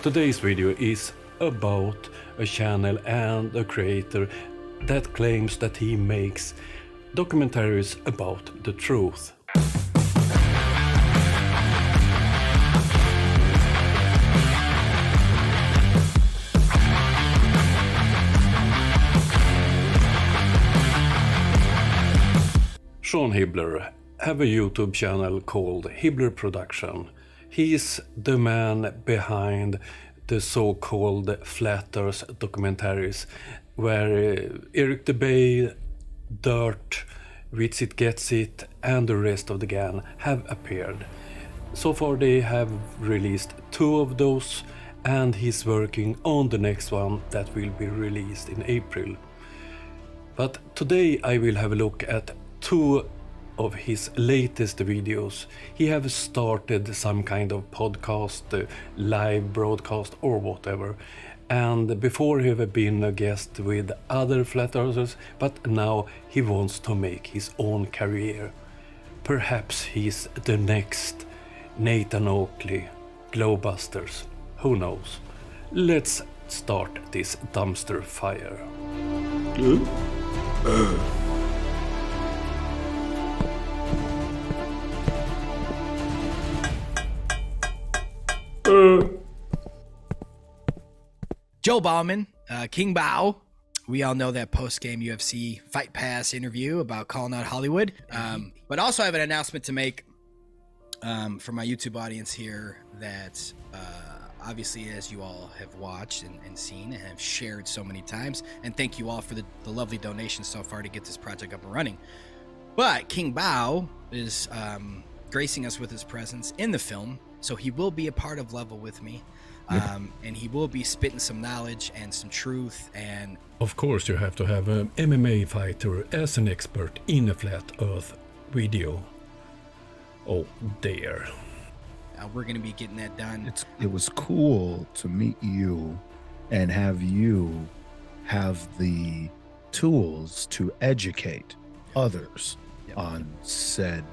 Today's video is about a channel and a creator that claims that he makes documentaries about the truth. Sean Hibbeler have a YouTube channel called Hibbeler Production. He's the man behind the so-called Flat Earth documentaries, where Eric the Bay, Dirt, Witsit Gets It, and the rest of the gang have appeared. So far they have released 2 of those, and he's working on the next one that will be released in April. But today I will have a look at 2 of his latest videos. He have started some kind of podcast, live broadcast or whatever, and before he have been a guest with other flat earthers, but now he wants to make his own career. Perhaps he's the next Nathan Oakley, Glowbusters, who knows. Let's start this dumpster fire. Joe Bauman, King Bao. We all know that post-game UFC Fight Pass interview about calling out Hollywood. But also I have an announcement to make for my YouTube audience here that obviously, as you all have watched and seen and have shared so many times, and thank you all for the lovely donations so far to get this project up and running. But King Bao is gracing us with his presence in the film, so he will be a part of Level with me. And he will be spitting some knowledge and some truth. And of course you have to have an MMA fighter as an expert in a flat earth video. Oh dear. We're going to be getting that done. It was cool to meet you and have you have the tools to educate others on said,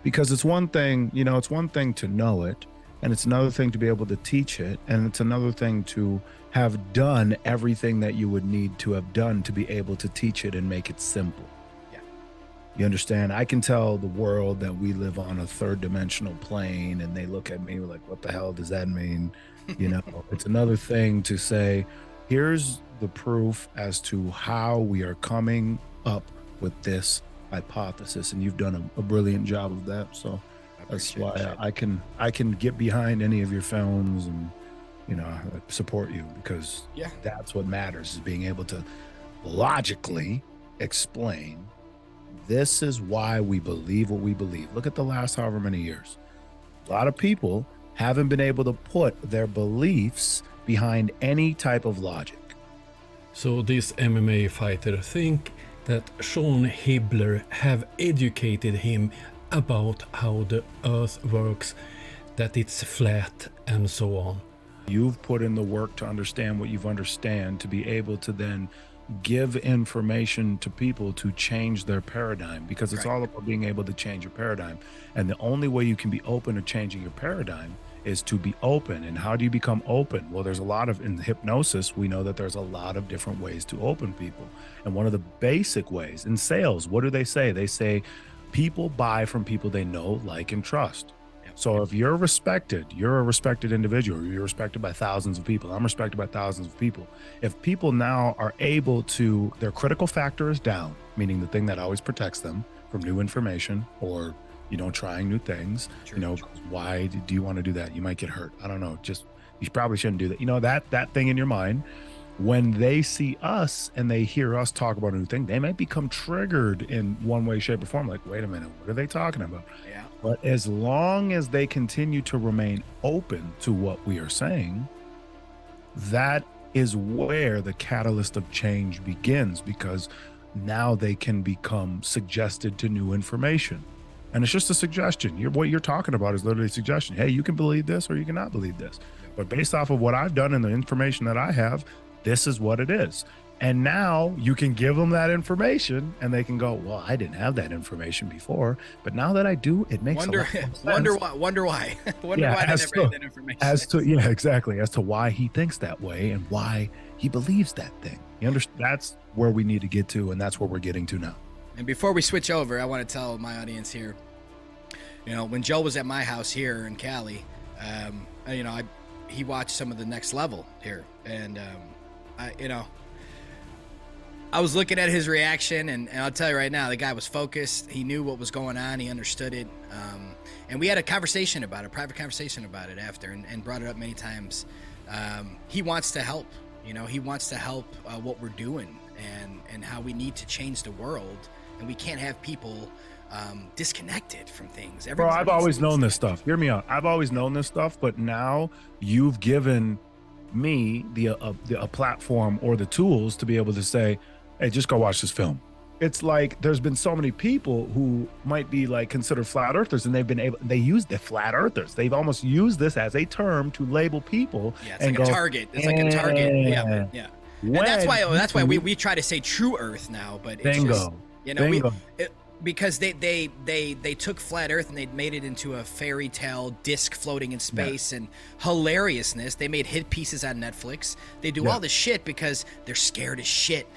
because it's one thing, it's one thing to know it, and it's another thing to be able to teach it, and it's another thing to have done everything that you would need to have done to be able to teach it and make it simple. Yeah. You understand? I can tell the world that we live on a third-dimensional plane, and they look at me like, what the hell does that mean? It's another thing to say, here's the proof as to how we are coming up with this hypothesis, and you've done a brilliant job of that. So that's why I can get behind any of your films and support you, because that's what matters, is being able to logically explain this is why we believe what we believe. Look at the last however many years. A lot of people haven't been able to put their beliefs behind any type of logic. So this MMA fighter think that Sean Hibbeler have educated him about how the earth works, that it's flat and so on. You've put in the work to understand what you've understand, to be able to then give information to people to change their paradigm, because it's all about being able to change your paradigm. And the only way you can be open to changing your paradigm is to be open. And how do you become open? Well, there's a lot of, in hypnosis, we know that there's a lot of different ways to open people. And one of the basic ways in sales, what do they say? They say people buy from people they know, like, and trust. So if you're a respected individual, you're respected by thousands of people, I'm respected by thousands of people. If people now are able to, their critical factor is down, meaning the thing that always protects them from new information or, trying new things, why do you want to do that? You might get hurt. I don't know. You probably shouldn't do that. That thing in your mind, when they see us and they hear us talk about a new thing, they might become triggered in one way, shape, or form. Like, wait a minute, what are they talking about? Yeah. But as long as they continue to remain open to what we are saying, that is where the catalyst of change begins, because now they can become suggested to new information. And it's just a suggestion. What you're talking about is literally a suggestion. Hey, you can believe this or you cannot believe this. But based off of what I've done and the information that I have, this is what it is. And now you can give them that information and they can go, well, I didn't have that information before, but now that I do, it makes a lot more sense. Wonder why. Wonder why they never had that information. Yeah, exactly. As to why he thinks that way and why he believes that thing. You understand? That's where we need to get to, and that's where we're getting to now. And before we switch over, I want to tell my audience here, when Joe was at my house here in Cali, he watched some of the Next Level here, and I was looking at his reaction, and I'll tell you right now, the guy was focused. He knew what was going on. He understood it. And we had a private conversation about it after, and brought it up many times. He wants to help. He wants to help what we're doing and how we need to change the world. And we can't have people disconnected from things. Bro, I've always known this stuff. Hear me out. I've always known this stuff, but now you've given me a platform or the tools to be able to say, hey, just go watch this film. It's like there's been so many people who might be like considered flat earthers, and they use the flat earthers. They've almost used this as a term to label people. Yeah, it's like a target. It's like a target. Yeah. And that's why we try to say true Earth now, but it's just, because they took flat Earth and they made it into a fairy tale disc floating in space and hilariousness. They made hit pieces on Netflix. They do all this shit because they're scared as shit.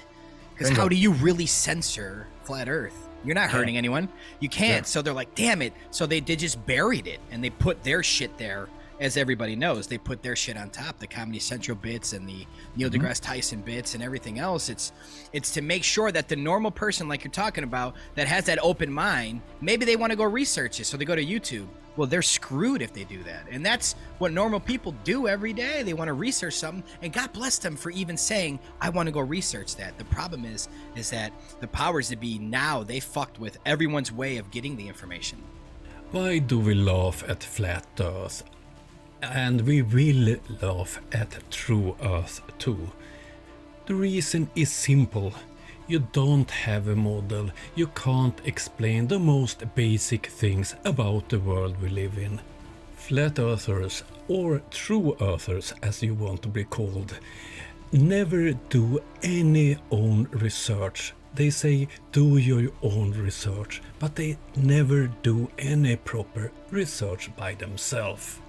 Because how do you really censor flat Earth? You're not hurting anyone. You can't. So they're like, damn it. So they just buried it, and they put their shit there. As everybody knows, they put their shit on top, the Comedy Central bits and the Neil deGrasse Tyson bits and everything else. It's to make sure that the normal person, like you're talking about, that has that open mind, maybe they want to go research it, so they go to YouTube. Well, they're screwed if they do that. And that's what normal people do every day. They want to research something, and God bless them for even saying, I want to go research that. The problem is that the powers that be now, they fucked with everyone's way of getting the information. Why do we laugh at flat Earth? And we will laugh at true Earth too. The reason is simple. You don't have a model. You can't explain the most basic things about the world we live in. Flat Earthers, or true Earthers as you want to be called, never do any own research. They say do your own research, but they never do any proper research by themselves.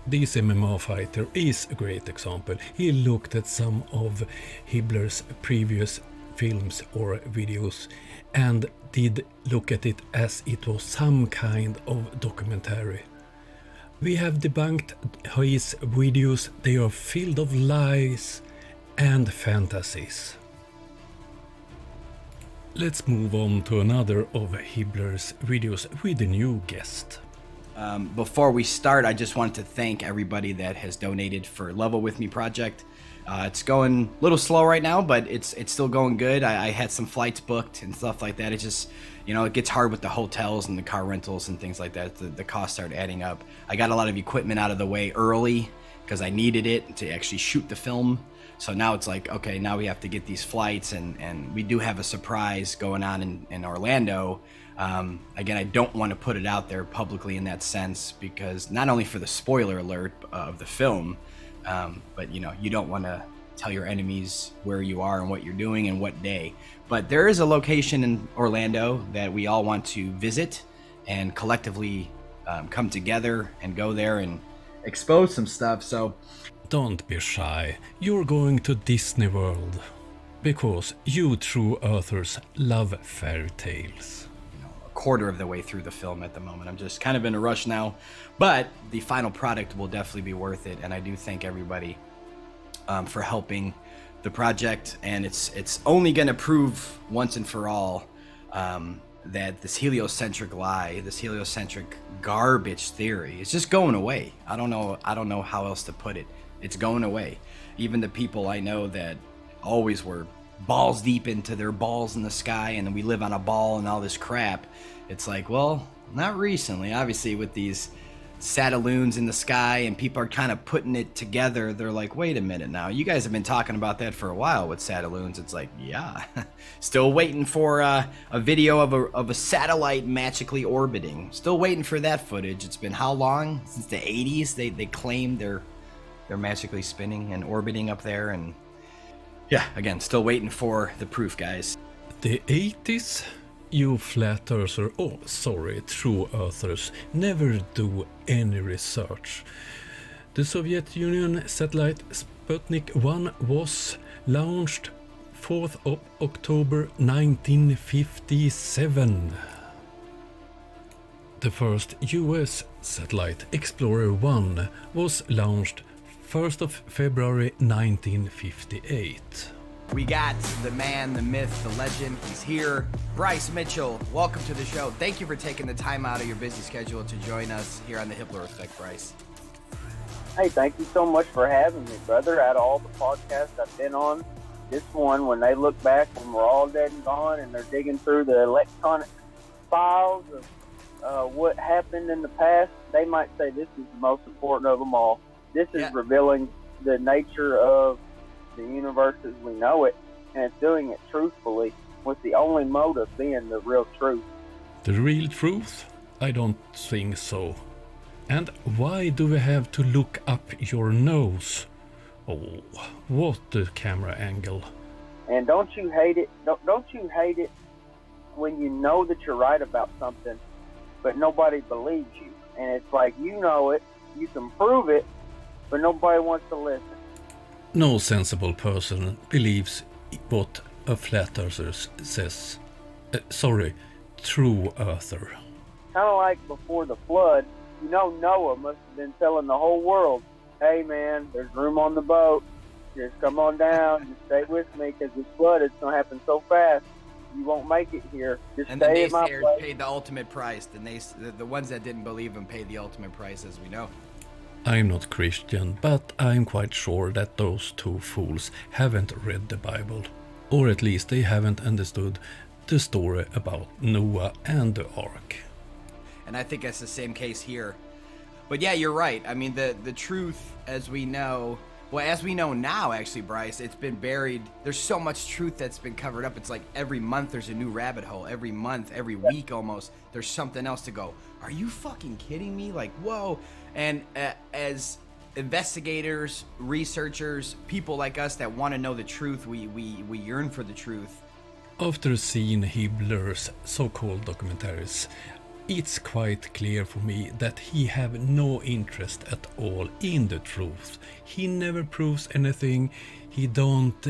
This MMA fighter is a great example. He looked at some of Hibbeler's previous films or videos and did look at it as it was some kind of documentary. We have debunked his videos. They are filled of lies and fantasies. Let's move on to another of Hibbeler's videos with a new guest. Before we start, I just wanted to thank everybody that has donated for Level With Me project. It's going a little slow right now, but it's still going good. I had some flights booked and stuff like that. It just, it gets hard with the hotels and the car rentals and things like that. The costs start adding up. I got a lot of equipment out of the way early because I needed it to actually shoot the film. So now it's like, okay, now we have to get these flights, and we do have a surprise going on in Orlando. Again, I don't want to put it out there publicly in that sense, because not only for the spoiler alert of the film, but you don't want to tell your enemies where you are and what you're doing and what day. But there is a location in Orlando that we all want to visit and collectively come together and go there and expose some stuff. So don't be shy. You're going to Disney World because you true Earthers love fairy tales. Quarter of the way through the film at the moment. I'm just kind of in a rush now, but the final product will definitely be worth it. And I do thank everybody for helping the project. And it's only going to prove once and for all that this heliocentric lie, this heliocentric garbage theory is just going away. I don't know how else to put it. It's going away. Even the people I know that always were balls deep into their balls in the sky and we live on a ball and all this crap, it's like, well, not recently. Obviously with these satelloons in the sky and people are kind of putting it together, they're like, wait a minute now, you guys have been talking about that for a while with satelloons. It's like, yeah. Still waiting for a video of a satellite magically orbiting. Still waiting for that footage. It's been how long? Since the 80s they claim they're magically spinning and orbiting up there. And Yeah, again, still waiting for the proof, guys. The 80s, you flat earthers, true earthers, never do any research. The Soviet Union satellite Sputnik 1 was launched 4th of October 1957. The first US satellite, Explorer 1, was launched 1st of February 1958. We got the man, the myth, the legend. He's here. Bryce Mitchell, welcome to the show. Thank you for taking the time out of your busy schedule to join us here on the Hibbeler Effect, Bryce. Hey, thank you so much for having me, brother. Out of all the podcasts I've been on, this one, when they look back when we're all dead and gone and they're digging through the electronic files of what happened in the past, they might say this is the most important of them all. This is revealing the nature of the universe as we know it, and it's doing it truthfully, with the only motive being the real truth. The real truth? I don't think so. And why do we have to look up your nose? Oh, what a camera angle. And don't you hate it? Don't you hate it when you know that you're right about something, but nobody believes you? And it's like, you know it, you can prove it, but nobody wants to listen. No sensible person believes what a flat earther says. True earther. Kind of like before the flood, you know, Noah must have been telling the whole world, hey man, there's room on the boat, just come on down, just stay with me, because this flood is going to happen so fast, you won't make it here, just and stay the in my place. naysayers paid the ultimate price. The ones that didn't believe him paid the ultimate price, as we know. I'm not Christian, but I'm quite sure that those two fools haven't read the Bible. Or at least they haven't understood the story about Noah and the ark. And I think that's the same case here. But yeah, you're right. I mean, the truth, as we know now, actually, Bryce, it's been buried. There's so much truth that's been covered up. It's like every month there's a new rabbit hole. Every month, every week almost, there's something else to go, are you fucking kidding me? Like, whoa. And as investigators, researchers, people like us that want to know the truth, we yearn for the truth. After seeing Hibbeler's so-called documentaries, it's quite clear for me that he have no interest at all in the truth. He never proves anything, he don't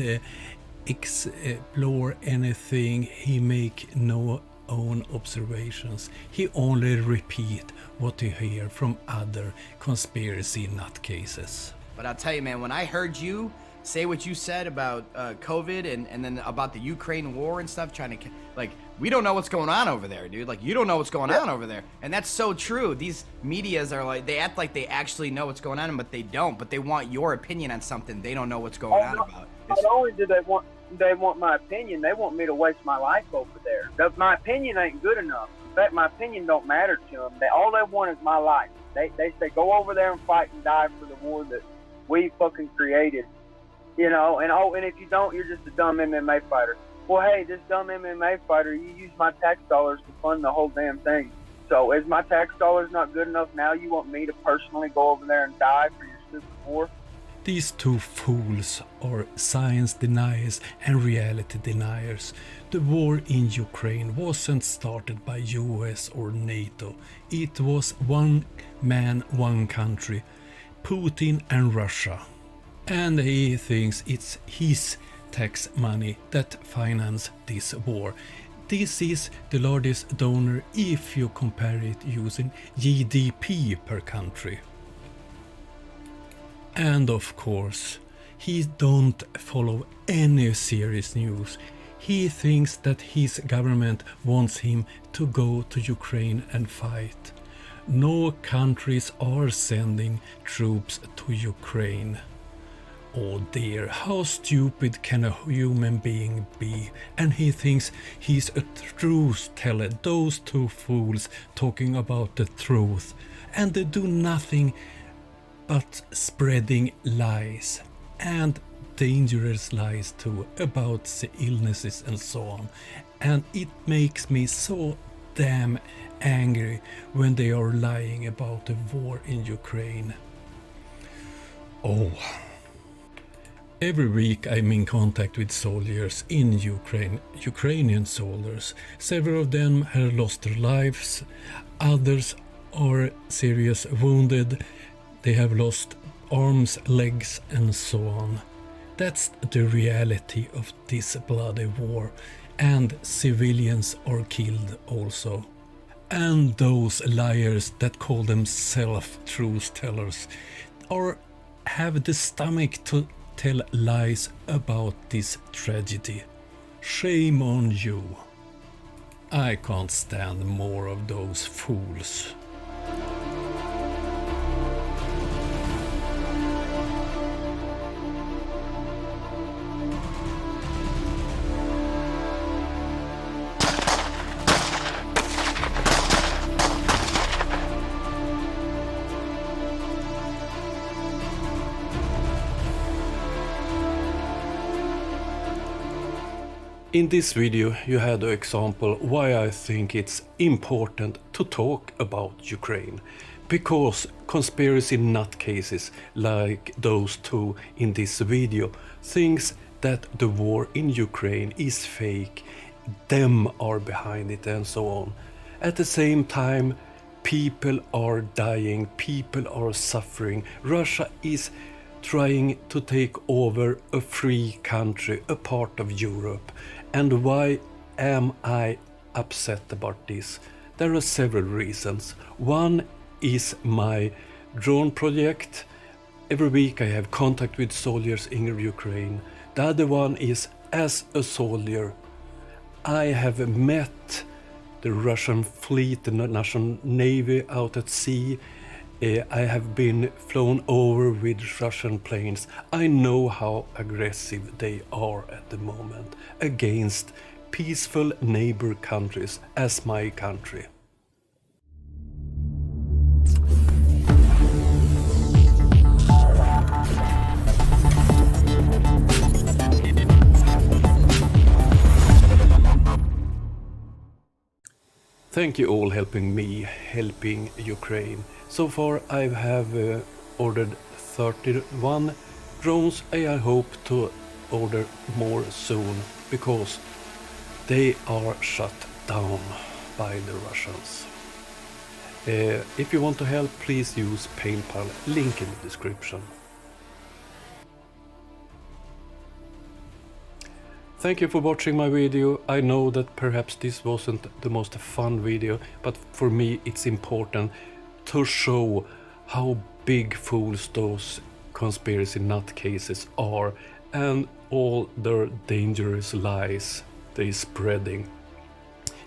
explore anything, he make no own observations. He only repeat what he hear from other conspiracy nutcases. But I'll tell you, man, when I heard you say what you said about COVID and then about the Ukraine war and stuff, trying to, like, we don't know what's going on over there, dude. Like, you don't know what's going on over there. And that's so true. These medias are like, they act like they actually know what's going on, but they don't. But they want your opinion on something they don't know what's going on about. Not only do they want my opinion, they want me to waste my life over there. My opinion ain't good enough. In fact, my opinion don't matter to them. All they want is my life. They say, go over there and fight and die for the war that we fucking created. You know, and if you don't, you're just a dumb MMA fighter. Well, hey, this dumb MMA fighter, you use my tax dollars to fund the whole damn thing. So is my tax dollars not good enough now? You want me to personally go over there and die for your stupid war? These two fools are science deniers and reality deniers. The war in Ukraine wasn't started by US or NATO. It was one man, one country, Putin and Russia. And he thinks it's his tax money that finance this war. This is the largest donor if you compare it using GDP per country. And of course, he don't follow any serious news. He thinks that his government wants him to go to Ukraine and fight. No countries are sending troops to Ukraine. Oh dear, how stupid can a human being be? And he thinks he's a truth teller, those two fools talking about the truth. And they do nothing but spreading lies, and dangerous lies too, about the illnesses and so on. And it makes me so damn angry when they are lying about the war in Ukraine. Oh. Every week I'm in contact with soldiers in Ukraine, Ukrainian soldiers. Several of them have lost their lives, others are seriously wounded, they have lost arms, legs and so on. That's the reality of this bloody war, and civilians are killed also. And those liars that call themselves truth tellers have the stomach to tell lies about this tragedy. Shame on you. I can't stand more of those fools. In this video you had an example why I think it's important to talk about Ukraine. Because conspiracy nutcases like those two in this video thinks that the war in Ukraine is fake, them are behind it and so on. At the same time, people are dying, people are suffering. Russia is trying to take over a free country, a part of Europe. And why am I upset about this? There are several reasons. One is my drone project. Every week I have contact with soldiers in Ukraine. The other one is, as a soldier, I have met the Russian fleet, the National Navy out at sea. I have been flown over with Russian planes. I know how aggressive they are at the moment against peaceful neighbor countries as my country. Thank you all helping me, helping Ukraine. So far I have ordered 31 drones. I hope to order more soon because they are shut down by the Russians. If you want to help, please use PayPal, link in the description. Thank you for watching my video. I know that perhaps this wasn't the most fun video, but for me it's important to show how big fools those conspiracy nutcases are and all their dangerous lies they're spreading.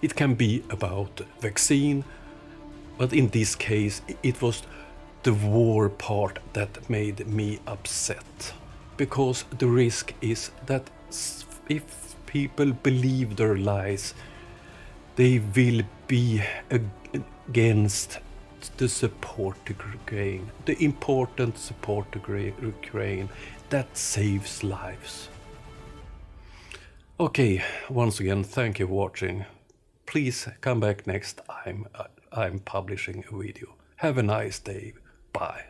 It can be about vaccine, but in this case it was the war part that made me upset. Because the risk is that if people believe their lies, they will be against the support to Ukraine, the important support to Ukraine that saves lives. Okay, once again, thank you for watching. Please come back next time I'm publishing a video. Have a nice day. Bye.